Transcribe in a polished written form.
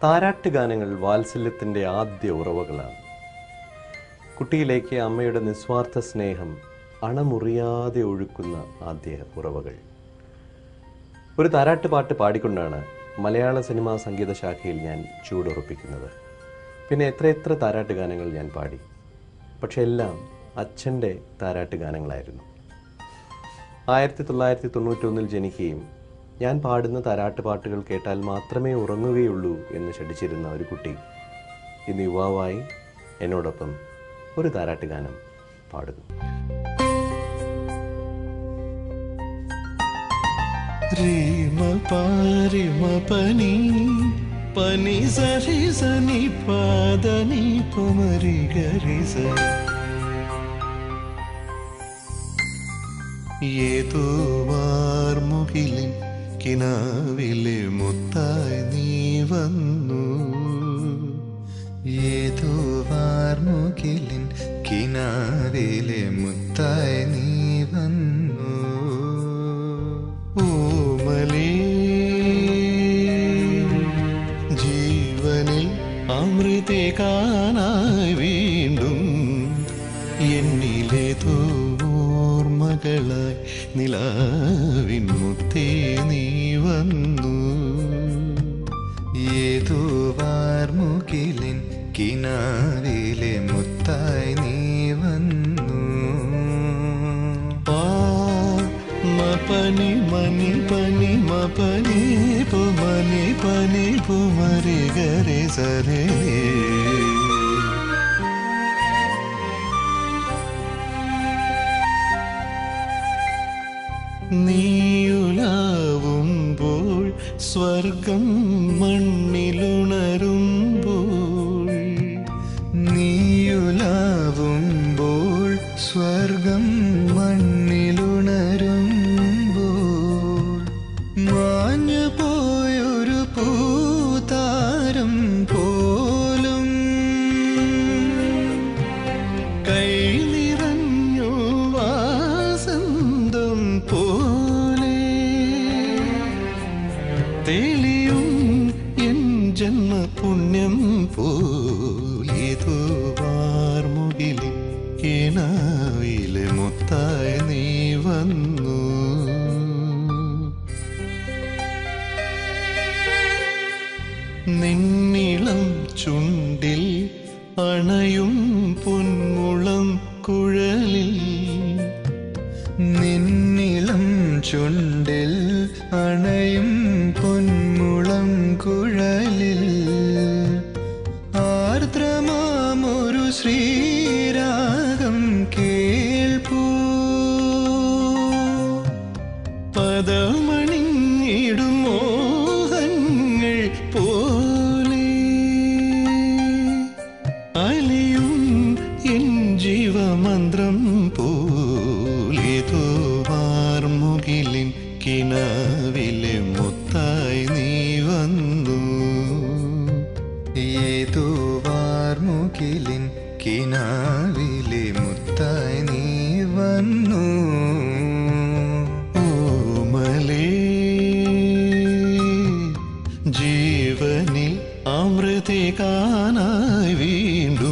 താരാട്ട് ഗാനങ്ങൾ വാത്സല്യത്തിൻ്റെ ആദ്യ ഉറവകളാണ്. കുട്ടിയിലേക്ക് അമ്മയുടെ നിസ്വാർത്ഥ സ്നേഹം അണമുറിയാതെ ഒഴുക്കുന്ന ആദ്യ ഉറവകൾ. ഒരു താരാട്ട് പാട്ട് പാടിക്കൊണ്ടാണ് മലയാള സിനിമാ സംഗീത ശാഖയിൽ ഞാൻ ചൂടുറപ്പിക്കുന്നത്. പിന്നെ എത്ര താരാട്ട് ഗാനങ്ങൾ ഞാൻ പാടി. പക്ഷെ എല്ലാം അച്ഛൻ്റെ താരാട്ട് ഗാനങ്ങളായിരുന്നു. 1991 ജനിക്കുകയും ഞാൻ പാടുന്ന താരാട്ട് പാട്ടുകൾ കേട്ടാൽ മാത്രമേ ഉറങ്ങുകയുള്ളൂ എന്ന് ശഠിച്ചിരുന്ന ഒരു കുട്ടി ഇന്ന് യുവാവായി എന്നോടൊപ്പം ഒരു താരാട്ട് ഗാനം പാടുന്നു. രീമ പാരിമ പനി പനി സരി സനി പാദനി പമരി ഗരി സ ഏതോ വാർമുകിലിൻ കിനാവിലെ മുത്തായി നീ വന്നു. ഏതോ വാർമുകിലിൻ കിനാവിലെ മുത്തായി നീ വന്നു. ഓമലേ ജീവനിൽ അമൃതേകാനായി വീണ്ടും എന്നിലേതോ ഓർമ്മകളായി നിലാവിൻ മുത്തേ നീ വന്നു. ഏതോ വാർമുകിലിൻ കിനാവിലെ മുത്തായി നീ വന്നു. മപനി മനി പനി മപനി പുമനി പനി പുമരി ഗരി സരേ നീയുലാവുമ്പോൾ സ്വർഗം മണ്ണിലുണരുമ്പോൾ. നീയുലാവുമ്പോൾ സ്വർഗം മണ്ണിലുണരുമ്പോൾ മാഞ്ഞു പോയൊരു പൂതാരം പോലും കൈ നിറഞ്ഞു വാസന്തം പോലെ തെളിയും എൻ ജന്മപുണ്യം പോലേതോ വാർമുകിലിൻ കിനാവിലെ മുത്തായി നീ വന്നു. നിന്നിളം ചുണ്ടിൽ അണയും പൊന്മുളം കുഴലിൽ. നിന്നിളം ചുണ്ടിൽ അണയും പൊന്മുളം കുഴലിൽ ആർദ്രമാമൊരു ശ്രീരാഗം കേൾപ്പൂ. പദമണിഞ്ഞിടും മോഹങ്ങൾ പോലെ അലിയും എൻ ജീവമന്ത്രം പോലേതോ വാർമുകിലിൻ കിനാവിലെ മുത്തായി നീ വന്നു. ഏതോ വാർമുകിലിൻ കിനാവിലെ മുത്തായി നീ വന്നു. ഓമലേ ജീവനിൽ അമൃതേകാനായി വീണ്ടും